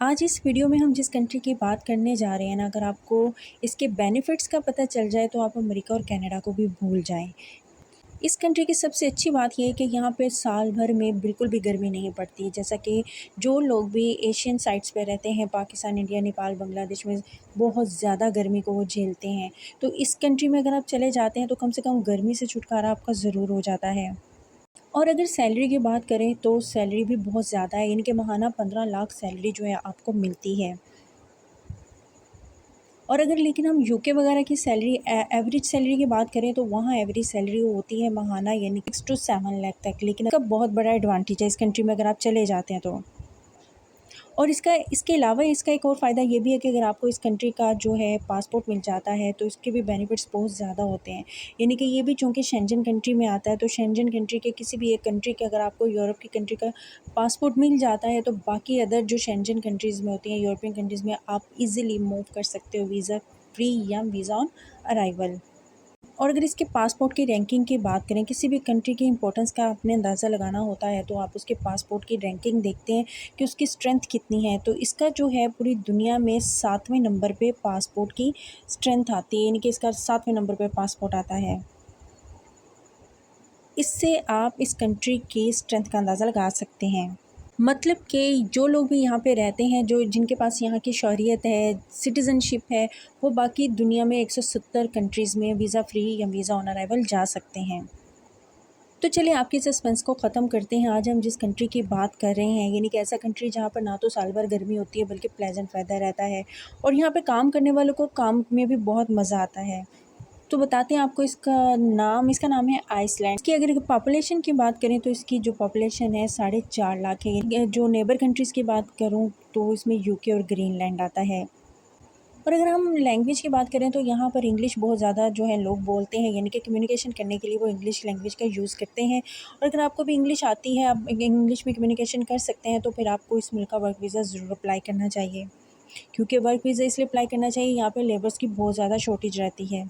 आज इस वीडियो में हम जिस कंट्री की बात करने जा रहे हैं ना, अगर आपको इसके बेनिफिट्स का पता चल जाए तो आप अमेरिका और कनाडा को भी भूल जाएं। इस कंट्री की सबसे अच्छी बात यह है कि यहाँ पे साल भर में बिल्कुल भी गर्मी नहीं पड़ती। जैसा कि जो लोग भी एशियन साइट्स पे रहते हैं, पाकिस्तान, इंडिया, नेपाल, बांग्लादेश में बहुत ज़्यादा गर्मी को वो झेलते हैं। तो इस कंट्री में अगर आप चले जाते हैं तो कम से कम गर्मी से छुटकारा आपका ज़रूर हो जाता है। और अगर सैलरी की बात करें तो सैलरी भी बहुत ज़्यादा है, यानी कि महाना 15 लाख सैलरी जो है आपको मिलती है। और अगर लेकिन हम यूके वगैरह की सैलरी एवरेज सैलरी की बात करें तो वहाँ एवरेज सैलरी होती है महाना यानी 6 to 7 लाख तक। लेकिन इसका बहुत बड़ा एडवांटेज है इस कंट्री में अगर आप चले जाते हैं तो। और इसके अलावा इसका एक और फ़ायदा ये भी है कि अगर आपको इस कंट्री का जो है पासपोर्ट मिल जाता है तो इसके भी बेनिफिट्स बहुत ज़्यादा होते हैं। यानी कि ये भी चूँकि शेंजन कंट्री में आता है, तो शेंजन कंट्री के किसी भी एक कंट्री के अगर आपको यूरोप की कंट्री का पासपोर्ट मिल जाता है तो बाकी अदर जो शेंजन कंट्रीज़ में होती हैं, यूरोपियन कंट्रीज़ में आप ईज़िली मूव कर सकते हो वीज़ा फ्री या वीज़ा ऑन अराइवल। और अगर इसके पासपोर्ट की रैंकिंग की बात करें, किसी भी कंट्री की इंपॉर्टेंस का आपने अंदाज़ा लगाना होता है तो आप उसके पासपोर्ट की रैंकिंग देखते हैं कि उसकी स्ट्रेंथ कितनी है। तो इसका जो है पूरी दुनिया में 7वें नंबर पे पासपोर्ट की स्ट्रेंथ आती है, यानी कि इसका 7वें नंबर पे पासपोर्ट आता है। इससे आप इस कंट्री की स्ट्रेंथ का अंदाज़ा लगा सकते हैं। मतलब कि जो लोग भी यहाँ पे रहते हैं, जो जिनके पास यहाँ की शहरियत है, सिटीज़नशिप है, वो बाकी दुनिया में 170 कंट्रीज़ में वीज़ा फ्री या वीज़ा ऑन अराइवल जा सकते हैं। तो चलिए आपके सस्पेंस को ख़त्म करते हैं। आज हम जिस कंट्री की बात कर रहे हैं, यानी कि ऐसा कंट्री जहाँ पर ना तो साल भर गर्मी होती है बल्कि प्लेजेंट वेदर रहता है, और यहाँ पे काम करने वालों को काम में भी बहुत मज़ा आता है। तो बताते हैं आपको इसका नाम है आइसलैंड। इसकी अगर पॉपुलेशन की बात करें तो इसकी जो पॉपुलेशन है 4.5 लाख है। जो नेबर कंट्रीज़ की बात करूं तो इसमें यूके और ग्रीनलैंड आता है। और अगर हम लैंग्वेज की बात करें तो यहाँ पर इंग्लिश बहुत ज़्यादा जो है लोग बोलते हैं, यानी कि कम्युनिकेशन करने के लिए वो इंग्लिश लैंग्वेज का यूज़ करते हैं। और अगर आपको भी इंग्लिश आती है, आप इंग्लिश में कम्युनिकेशन कर सकते हैं, तो फिर आपको इस मुल्क का वर्क वीज़ा ज़रूर अप्लाई करना चाहिए। क्योंकि वर्क वीज़ा इसलिए अप्लाई करना चाहिए, यहाँ पर लेबर्स की बहुत ज़्यादा शॉर्टेज रहती है।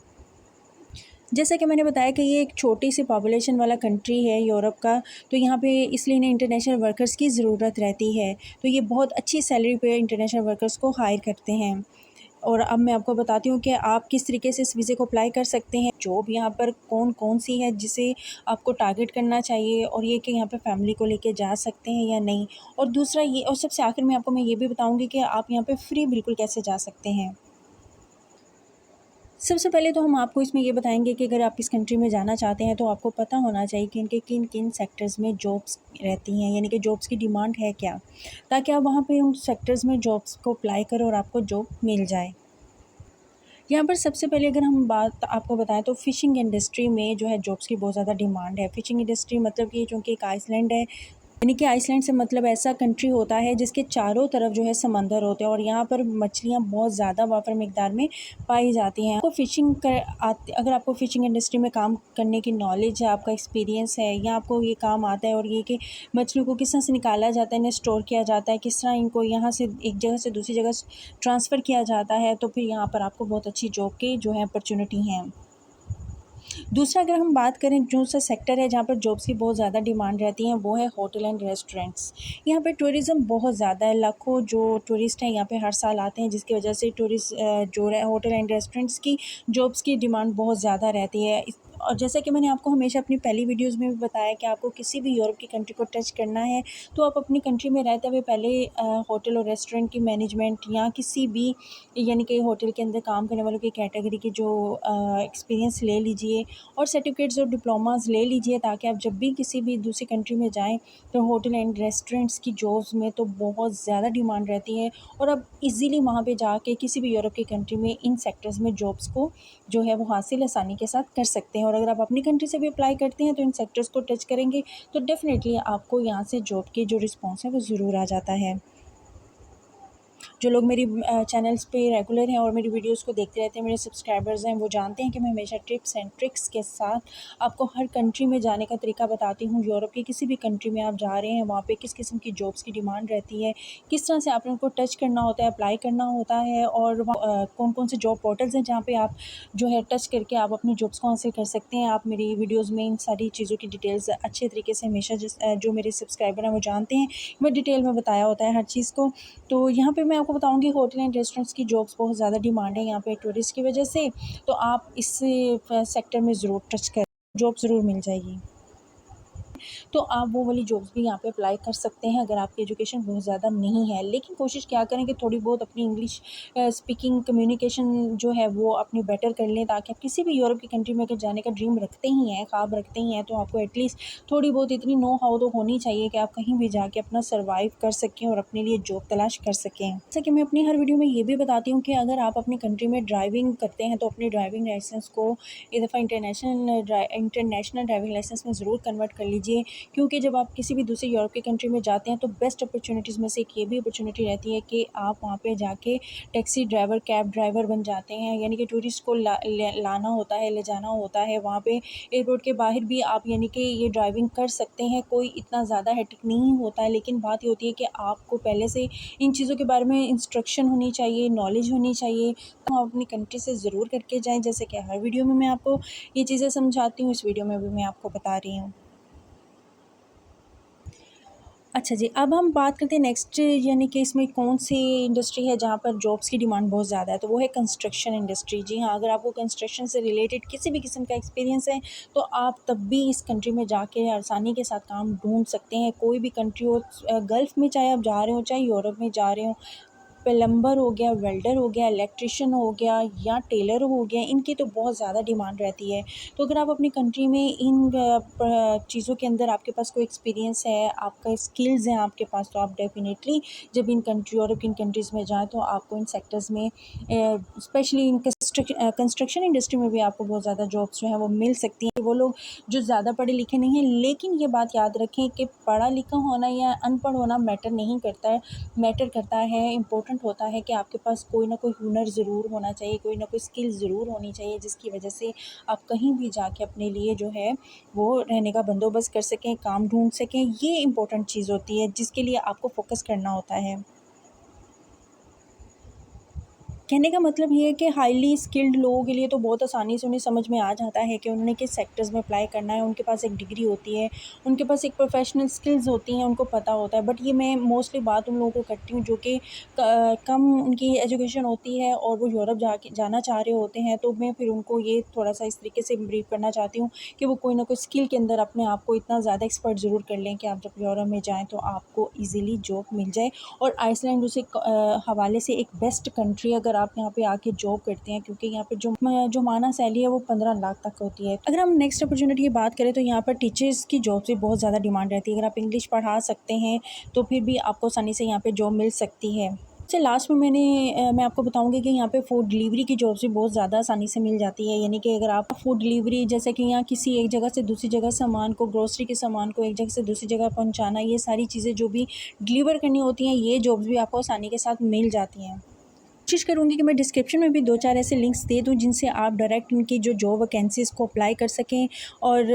जैसा कि मैंने बताया कि ये एक छोटी सी पॉपुलेशन वाला कंट्री है यूरोप का, तो यहाँ पे इसलिए इन्हें इंटरनेशनल वर्कर्स की ज़रूरत रहती है। तो ये बहुत अच्छी सैलरी पे इंटरनेशनल वर्कर्स को हायर करते हैं। और अब मैं आपको बताती हूँ कि आप किस तरीके से इस वीज़े को अप्लाई कर सकते हैं। जॉब यहाँ पर कौन-कौन सी है जिसे आपको टारगेट करना चाहिए, और ये कि यहाँ पे फैमिली को लेके जा सकते हैं या नहीं। और दूसरा ये, और सबसे आखिर में आपको मैं ये भी बताऊँगी कि आप यहाँ पे फ्री बिल्कुल कैसे जा सकते हैं। सबसे पहले तो हम आपको इसमें ये बताएंगे कि अगर आप इस कंट्री में जाना चाहते हैं तो आपको पता होना चाहिए कि इनके किन किन सेक्टर्स में जॉब्स रहती हैं, यानी कि जॉब्स की डिमांड है क्या, ताकि आप वहाँ पे उन सेक्टर्स में जॉब्स को अप्लाई करें और आपको जॉब मिल जाए। यहाँ पर सबसे पहले अगर हम बात आपको बताएं तो फ़िशिंग इंडस्ट्री में जो है जॉब्स की बहुत ज़्यादा डिमांड है। फ़िशिंग इंडस्ट्री मतलब कि चूँकि एक आइसलैंड है, यानी कि आइसलैंड से मतलब ऐसा कंट्री होता है जिसके चारों तरफ जो है समंदर होते हैं, और यहाँ पर मछलियाँ बहुत ज़्यादा वाफर मिकदार में पाई जाती हैं। अगर आपको फ़िशिंग इंडस्ट्री में काम करने की नॉलेज है, आपका एक्सपीरियंस है, या आपको ये काम आता है, और ये कि मछलियों को किस तरह से निकाला जाता है, इन्हें स्टोर किया जाता है, किस तरह इनको यहाँ से एक जगह से दूसरी जगह ट्रांसफ़र किया जाता है, तो फिर यहाँ पर आपको बहुत अच्छी जॉब की जो है अपॉर्चुनिटी हैं। दूसरा अगर हम बात करें, जो सा सेक्टर है जहाँ पर जॉब्स की बहुत ज़्यादा डिमांड रहती है, वो है होटल एंड रेस्टोरेंट्स। यहाँ पे टूरिज़्म बहुत ज़्यादा है, लाखों जो टूरिस्ट हैं यहाँ पे हर साल आते हैं, जिसकी वजह से जो है होटल एंड रेस्टोरेंट्स की जॉब्स की डिमांड बहुत ज़्यादा रहती है। और जैसा कि मैंने आपको हमेशा अपनी पहली वीडियोज़ में भी बताया कि आपको किसी भी यूरोप की कंट्री को टच करना है तो आप अपनी कंट्री में रहते हुए पहले होटल और रेस्टोरेंट की मैनेजमेंट या किसी भी, यानी कि होटल के अंदर काम करने वालों की कैटेगरी की जो एक्सपीरियंस ले लीजिए, और सर्टिफिकेट्स और डिप्लोमास ले लीजिए, ताकि आप जब भी किसी भी दूसरी कंट्री में जाएँ तो होटल एंड रेस्टोरेंट्स की जॉब्स में तो बहुत ज़्यादा डिमांड रहती है, और आप इजीली वहाँ पे जाके किसी भी यूरोप की कंट्री में इन सेक्टर्स में जॉब्स को जो है वो हासिल आसानी के साथ कर सकते हैं। और अगर आप अपनी कंट्री से भी अप्लाई करते हैं तो इन सेक्टर्स को टच करेंगे तो डेफ़िनेटली आपको यहाँ से जॉब की जो रिस्पॉन्स है वो ज़रूर आ जाता है। जो लोग मेरी चैनल्स पे रेगुलर हैं और मेरी वीडियोस को देखते रहते हैं, मेरे सब्सक्राइबर्स हैं, वो जानते हैं कि मैं हमेशा टिप्स एंड ट्रिक्स के साथ आपको हर कंट्री में जाने का तरीका बताती हूँ। यूरोप की किसी भी कंट्री में आप जा रहे हैं, वहाँ पे किस किस्म की जॉब्स की डिमांड रहती है, किस तरह से आपने उनको टच करना होता है, अप्लाई करना होता है, और कौन कौन से जॉब पोर्टल्स हैं जहाँ पे आप जो है टच करके आप अपनी जॉब्स को हासिल कर सकते हैं। आप मेरी वीडियोज़ में इन सारी चीज़ों की डिटेल्स अच्छे तरीके से हमेशा जो मेरे सब्सक्राइबर हैं वो जानते हैं, मैं डिटेल में बताया होता है हर चीज़ को। तो यहाँ पे मैं आपको बताऊँगी होटल एंड रेस्टोरेंट्स की जॉब्स बहुत ज़्यादा डिमांड है यहाँ पे टूरिस्ट की वजह से, तो आप इस सेक्टर में ज़रूर टच करें, जॉब ज़रूर मिल जाएगी। तो आप वो वाली जॉब्स भी यहाँ पे अप्लाई कर सकते हैं अगर आपकी एजुकेशन बहुत ज़्यादा नहीं है। लेकिन कोशिश क्या करें कि थोड़ी बहुत अपनी इंग्लिश स्पीकिंग कम्युनिकेशन जो है वो अपनी बेटर कर लें, ताकि आप किसी भी यूरोप की कंट्री में अगर जाने का ड्रीम रखते ही हैं, ख्वाब रखते ही हैं, तो आपको एटलीस्ट थोड़ी बहुत इतनी नो हाउ तो होनी चाहिए कि आप कहीं भी जाके अपना सर्वाइव कर सकें और अपने लिए जॉब तलाश कर सकें। जैसा कि मैं अपनी हर वीडियो में ये भी बताती हूँ कि अगर आप अपनी कंट्री में ड्राइविंग करते हैं तो अपनी ड्राइविंग लाइसेंस को एक दफ़ा इंटरनेशनल ड्राइविंग लाइसेंस में ज़रूर कन्वर्ट कर लीजिए, क्योंकि जब आप किसी भी दूसरी यूरोप की कंट्री में जाते हैं तो बेस्ट अपॉर्चुनिटीज़ में से एक ये भी अपॉर्चुनिटी रहती है कि आप वहाँ पे जाके टैक्सी ड्राइवर, कैब ड्राइवर बन जाते हैं। यानी कि टूरिस्ट को लाना होता है, ले जाना होता है, वहाँ पे एयरपोर्ट के बाहर भी आप यानी कि ये ड्राइविंग कर सकते हैं, कोई इतना ज़्यादा हेक्टिक नहीं होता है। लेकिन बात ये होती है कि आपको पहले से इन चीज़ों के बारे में इंस्ट्रक्शन होनी चाहिए, नॉलेज होनी चाहिए, तो आप अपनी कंट्री से ज़रूर करके जाएँ। जैसे कि हर वीडियो में मैं आपको ये चीज़ें समझाती हूँ, इस वीडियो में भी मैं आपको बता रही हूँ। अच्छा जी, अब हम बात करते हैं नेक्स्ट, यानी कि इसमें कौन-सी इंडस्ट्री है जहाँ पर जॉब्स की डिमांड बहुत ज़्यादा है, तो वो है कंस्ट्रक्शन इंडस्ट्री। जी हाँ, अगर आपको कंस्ट्रक्शन से रिलेटेड किसी भी किस्म का एक्सपीरियंस है, तो आप तब भी इस कंट्री में जाके आसानी के साथ काम ढूँढ सकते हैं। कोई भी कंट्री हो, गल्फ़ में चाहे आप जा रहे हो, चाहे यूरोप में जा रहे हो, प्लम्बर हो गया, वेल्डर हो गया, इलेक्ट्रिशियन हो गया या टेलर हो गया, इनकी तो बहुत ज़्यादा डिमांड रहती है। तो अगर आप अपनी कंट्री में इन चीज़ों के अंदर आपके पास कोई एक्सपीरियंस है, आपका स्किल्स हैं आपके पास, तो आप डेफ़िनेटली जब इन कंट्री और इन कंट्रीज़ में जाएँ तो आपको इन सेक्टर्स में स्पेशली इन कंस्ट्रक्शन इंडस्ट्री में भी आपको बहुत ज़्यादा जॉब्स जो हैं वो मिल सकती हैं। वो लोग जो ज़्यादा पढ़े लिखे नहीं हैं, लेकिन ये बात याद रखें कि पढ़ा लिखा होना या अनपढ़ होना मैटर नहीं करता है। मैटर करता है, इम्पोर्टेंट होता है कि आपके पास कोई ना कोई हुनर ज़रूर होना चाहिए, कोई ना कोई स्किल ज़रूर होनी चाहिए, जिसकी वजह से आप कहीं भी जाके अपने लिए जो है वो रहने का बंदोबस्त कर सकें, काम ढूँढ सकें। ये इम्पोर्टेंट चीज़ होती है जिसके लिए आपको फ़ोकस करना होता है। कहने का मतलब ये है कि हाईली स्किल्ड लोगों के लिए तो बहुत आसानी से उन्हें समझ में आ जाता है कि उन्होंने किस सेक्टर्स में अप्लाई करना है। उनके पास एक डिग्री होती है, उनके पास एक प्रोफेशनल स्किल्स होती हैं, उनको पता होता है। बट ये मैं मोस्टली बात उन लोगों को करती हूँ जो कि कम उनकी एजुकेशन होती है और वो यूरोप जाना चाह रहे होते हैं, तो मैं फिर उनको ये थोड़ा-सा इस तरीके से ब्रीफ़ करना चाहती हूँ कि वो कोई ना कोई स्किल के अंदर अपने आप को इतना ज़्यादा एक्सपर्ट ज़रूर कर लें कि आप जब यूरोप में जाएँ तो आपको ईज़िली जॉब मिल जाए। और आइसलैंड उस हवाले से एक बेस्ट कंट्री, अगर आप यहाँ पे आके जॉब करते हैं, क्योंकि यहाँ पे जो माना सैलरी है वो 15 लाख तक होती है। अगर हम नेक्स्ट अपॉर्चुनिटी की बात करें तो यहाँ पर टीचर्स की जॉब से बहुत ज़्यादा डिमांड रहती है। अगर आप इंग्लिश पढ़ा सकते हैं तो फिर भी आपको आसानी से यहाँ पे जॉब मिल सकती है। सबसे लास्ट में मैं आपको बताऊँगी कि यहाँ पे फूड डिलीवरी की जॉब्स भी बहुत ज़्यादा आसानी से मिल जाती है। यानी कि अगर आप फूड डिलीवरी, जैसे कि यहाँ किसी एक जगह से दूसरी जगह सामान को, ग्रोसरी के सामान को एक जगह से दूसरी जगह पहुँचाना, ये सारी चीज़ें जो भी डिलीवर करनी होती हैं, ये जॉब्स भी आपको आसानी के साथ मिल जाती हैं। कोशिश करूँगी कि मैं डिस्क्रिप्शन में भी 2-4 ऐसे लिंक्स दे दूँ जिनसे आप डायरेक्ट इनकी जो जॉब वैकेंसीज़ को अप्लाई कर सकें। और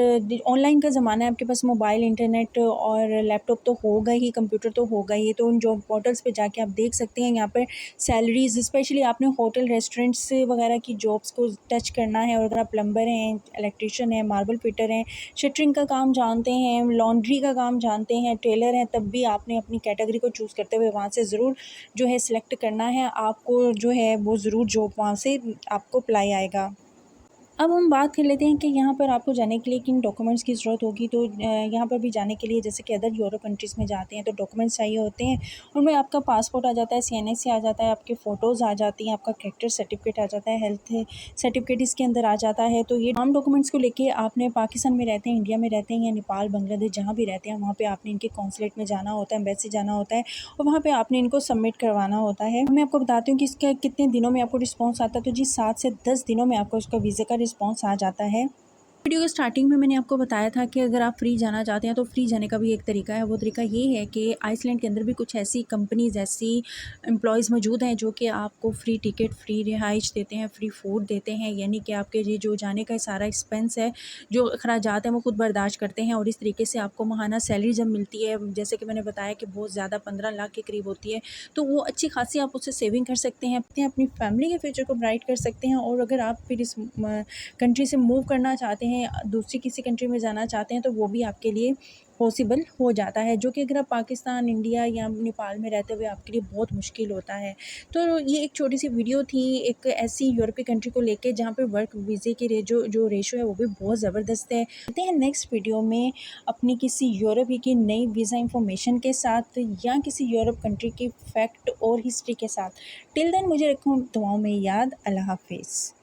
ऑनलाइन का ज़माना है, आपके पास मोबाइल, इंटरनेट और लैपटॉप तो होगा ही, कंप्यूटर तो होगा ही, तो उन जॉब पोर्टल्स पे जाके आप देख सकते हैं। यहाँ पर सैलरीज़, स्पेशली आपने होटल, रेस्टोरेंट्स वगैरह की जॉब्स को टच करना है, और अगर आप प्लम्बर हैं, इलेक्ट्रिशियन हैं, मार्बल फिटर हैं, शटरिंग का काम जानते हैं, लॉन्ड्री का काम जानते हैं, टेलर हैं, तब भी आपने अपनी कैटेगरी को चूज़ करते हुए वहाँ से ज़रूर जो है सिलेक्ट करना है। आपको जो है वो ज़रूर जॉब वहाँ से आपको अप्लाई आएगा। अब हम बात कर लेते हैं कि यहाँ पर आपको जाने के लिए किन डॉक्यूमेंट्स की ज़रूरत होगी। तो यहाँ पर भी जाने के लिए, जैसे कि अदर यूरोप कंट्रीज़ में जाते हैं तो डॉक्यूमेंट्स चाहिए होते हैं। उनमें आपका पासपोर्ट आ जाता है, CNSC आ जाता है, आपके फ़ोटोज़ आ जाती हैं, आपका कैरेक्टर सर्टिफिकेट आ जाता है, हेल्थ सर्टिफिकेट इसके अंदर आ जाता है। तो ये तमाम डॉक्यूमेंट्स को लेके आपने पाकिस्तान में रहते हैं, इंडिया में रहते हैं या नेपाल, बांग्लादेश, जहाँ भी रहते हैं, वहाँ पर आपने इनके कॉन्सुलेट में जाना होता है, एम्बेसी जाना होता है, और वहाँ पर आपने इनको सबमिट करवाना होता है। मैं आपको बताती हूँ कि इसका कितने दिनों में आपको रिस्पॉन्स आता है। तो जी 7 से 10 दिनों में आपको इसका वीज़ा का रिस्पॉन्स आ जाता है। वीडियो के स्टार्टिंग में मैंने आपको बताया था कि अगर आप फ्री जाना चाहते हैं तो फ्री जाने का भी एक तरीका है। वो तरीका ये है कि आइसलैंड के अंदर भी कुछ ऐसी कंपनीज़, ऐसी एम्प्लॉयज़ मौजूद हैं जो कि आपको फ्री टिकट, फ्री रिहाइश देते हैं, फ्री फूड देते हैं, यानी कि आपके ये जो जाने का सारा एक्सपेंस है, जो अखराजात हैं, वो खुद बर्दाश्त करते हैं। और इस तरीके से आपको माहाना सैलरी जब मिलती है, जैसे कि मैंने बताया कि बहुत ज़्यादा 15 लाख के करीब होती है, तो वो अच्छी खासी आप उससे सेविंग कर सकते हैं, अपनी फैमिली के फ्यूचर को ब्राइट कर सकते हैं। और अगर आप फिर इस कंट्री से मूव करना चाहते हैं, दूसरी किसी कंट्री में जाना चाहते हैं, तो वो भी आपके लिए पॉसिबल हो जाता है, जो कि अगर आप पाकिस्तान, इंडिया या नेपाल में रहते हुए आपके लिए बहुत मुश्किल होता है। तो ये एक छोटी-सी वीडियो थी एक ऐसी यूरोपीय कंट्री को लेके जहाँ पे वर्क वीज़े की जो रेशो है वो भी बहुत ज़बरदस्त है। मिलते हैं नेक्स्ट वीडियो में अपनी किसी यूरोप की नई वीज़ा इन्फॉर्मेशन के साथ या किसी यूरोप कंट्री की फैक्ट और हिस्ट्री के साथ। टिल देन मुझे रखूँ दुआओं में याद। अल्लाह हाफ़िज़।